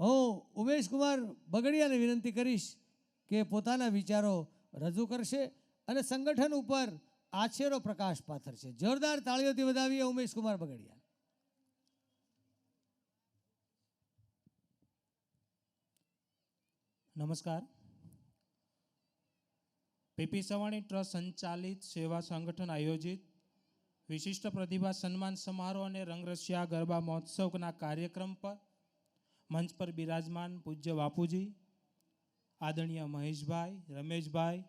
હું ઉમેશકુમાર બગડિયાને વિનંતી કરીશ કે પોતાના વિચારો રજૂ કરશે અને સંગઠન ઉપર આછેરો પ્રકાશ પાથરશે. જોરદાર તાળીઓથી વધાવીએ ઉમેશકુમાર બગડિયા. નમસ્કાર. પીપી સવાણી ટ્રસ્ટ સંચાલિત સેવા સંગઠન આયોજિત વિશિષ્ટ પ્રતિભા સન્માન સમારોહ અને રંગરસિયા ગરબા મહોત્સવના કાર્યક્રમ પર મંચ પર બિરાજમાન પૂજ્ય બાપુજી, આદરણીય મહેશભાઈ, રમેશભાઈ,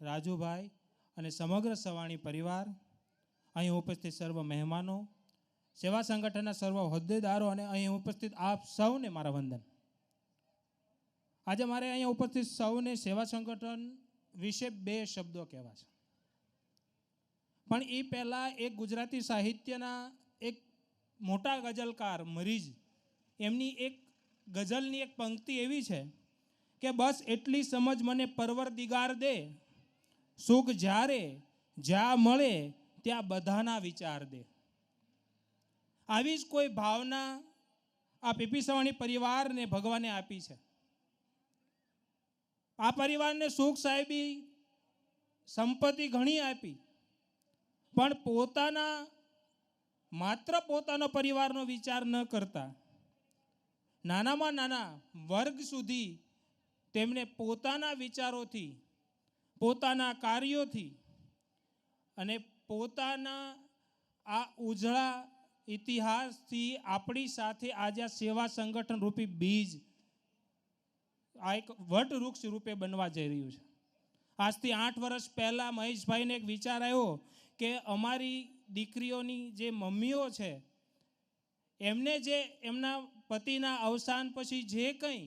રાજુભાઈ અને સમગ્ર સવાણી પરિવાર, અહીં ઉપસ્થિત સર્વ મહેમાનો, સેવા સંગઠનના સર્વ હોદ્દેદારો અને અહીં ઉપસ્થિત આપ સૌને મારા વંદન. આજે મારે અહીંયા ઉપસ્થિત સૌને સેવા સંગઠન વિશે બે શબ્દો કહેવા છે. પણ એ પહેલાં એક ગુજરાતી સાહિત્યના એક મોટા ગઝલકાર મરીજ, એમની એક ગઝલની એક પંક્તિ એવી છે કે બસ એટલી સમજ મને પરવરદિગાર દે, સુખ જ્યારે જ્યાં મળે ત્યાં બધાના વિચાર દે. આવી જ કોઈ ભાવના આ પીપી સવાણી પરિવારને ભગવાને આપી છે. આ પરિવારને સુખ સાહેબી સંપત્તિ ઘણી આપી, પણ માત્ર પોતાનો પરિવારનો વિચાર ન કરતા નાનામાં નાના વર્ગ સુધી તેમને પોતાના વિચારોથી, પોતાના કાર્યોથી અને પોતાના આ ઉજળા ઇતિહાસથી આપણી સાથે આજે સેવા સંગઠન રૂપી બીજ આ એક વટવૃક્ષ રૂપે બનવા જઈ રહ્યું છે. આજથી 8 વર્ષ પહેલાં મહેશભાઈને એક વિચાર આવ્યો કે અમારી દીકરીઓની જે મમ્મીઓ છે એમને જે એમના પતિના અવસાન પછી જે કંઈ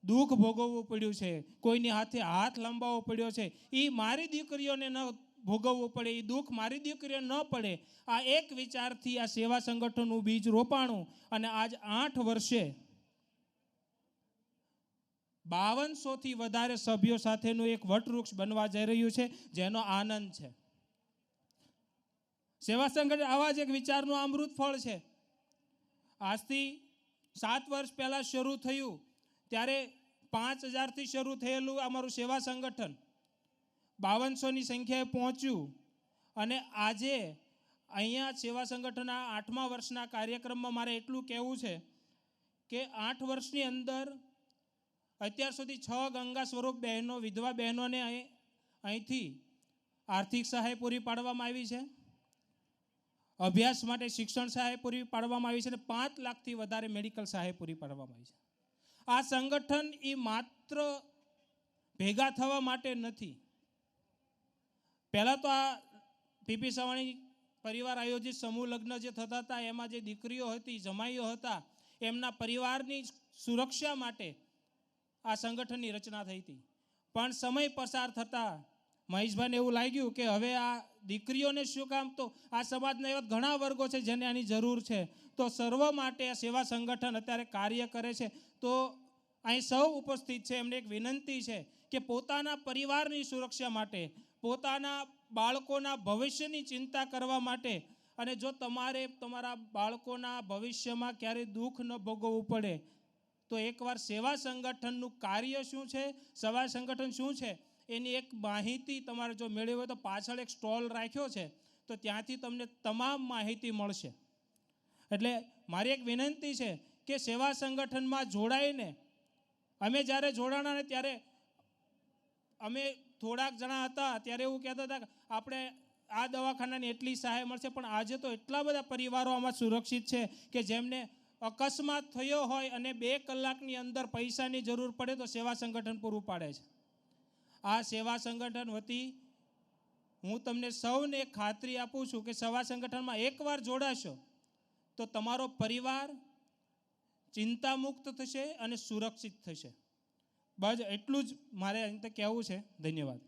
દુઃખ ભોગવવું પડ્યું છે, કોઈની હાથે હાથ લંબાવવો પડ્યો છે, એ મારી દીકરીઓને ન ભોગવવું પડે, એ દુઃખ મારી દીકરીઓ ન પડે. આ એક વિચારથી આ સેવા સંગઠનનું બીજ રોપાણું અને આજ 8 વર્ષે 5200થી વધારે સભ્યો સાથેનું એક વટવૃક્ષ બનવા જઈ રહ્યું છે, જેનો આનંદ છે. સેવા સંગઠન આવા જ એક વિચારનું અમૃત ફળ છે. આજથી 7 વર્ષ પહેલાં શરૂ થયું ત્યારે 5000થી શરૂ થયેલું અમારું સેવા સંગઠન 5200ની સંખ્યાએ પહોંચ્યું અને આજે અહીંયા સેવા સંગઠનના 8મા વર્ષના કાર્યક્રમમાં મારે એટલું કહેવું છે કે 8 વર્ષની અંદર અત્યાર સુધી 6 ગંગા સ્વરૂપ બહેનો, વિધવા બહેનોને અહીંથી આર્થિક સહાય પૂરી પાડવામાં આવી છે. અભ્યાસ માટે શિક્ષણ સહાય પૂરી પાડવામાં આવી છે અને 5 લાખથી વધારે મેડિકલ સહાય પૂરી પાડવામાં આવી છે. આ સંગઠન એ માત્ર ભેગા થવા માટે નથી. પહેલાં તો આ પીપી સવાણી પરિવાર આયોજિત સમૂહ લગ્ન જે થતા હતા એમાં જે દીકરીઓ હતી, જમાઈઓ હતા, એમના પરિવારની સુરક્ષા માટે આ સંગઠનની રચના થઈ હતી. પણ સમય પસાર થતાં મહેશભાઈને એવું લાગ્યું કે હવે આ દીકરીઓને શું કામ, તો આ સમાજના એવા ઘણા વર્ગો છે જેને આની જરૂર છે, તો સર્વ માટે આ સેવા સંગઠન અત્યારે કાર્ય કરે છે. તો અહીં સૌ ઉપસ્થિત છે એમને એક વિનંતી છે કે પોતાના પરિવારની સુરક્ષા માટે, પોતાના બાળકોના ભવિષ્યની ચિંતા કરવા માટે, અને જો તમારે તમારા બાળકોના ભવિષ્યમાં ક્યારેય દુઃખ ન ભોગવવું પડે તો એકવાર સેવા સંગઠનનું કાર્ય શું છે, સેવા સંગઠન શું છે એની એક માહિતી તમારે જો મેળવી હોય તો પાછળ એક સ્ટોલ રાખ્યો છે, તો ત્યાંથી તમને તમામ માહિતી મળશે. એટલે મારી એક વિનંતી છે કે સેવા સંગઠનમાં જોડાઈને અમે જ્યારે જોડાણા ને ત્યારે અમે થોડાક જણા હતા ત્યારે એવું કહેતા હતા કે આપણે આ દવાખાનાની એટલી સહાય મળશે, પણ આજે તો એટલા બધા પરિવારો આમાં સુરક્ષિત છે કે જેમને અકસ્માત થયો હોય અને 2 કલાકની અંદર પૈસાની જરૂર પડે તો સેવા સંગઠન પૂરું પાડે છે. આ સેવા સંગઠન વતી હું તમને સૌને ખાતરી આપું છું કે સેવા સંગઠનમાં એકવાર જોડાશો તો તમારો પરિવાર ચિંતામુક્ત થશે અને સુરક્ષિત થશે. બસ એટલું જ મારે અહીં કહેવું છે. ધન્યવાદ.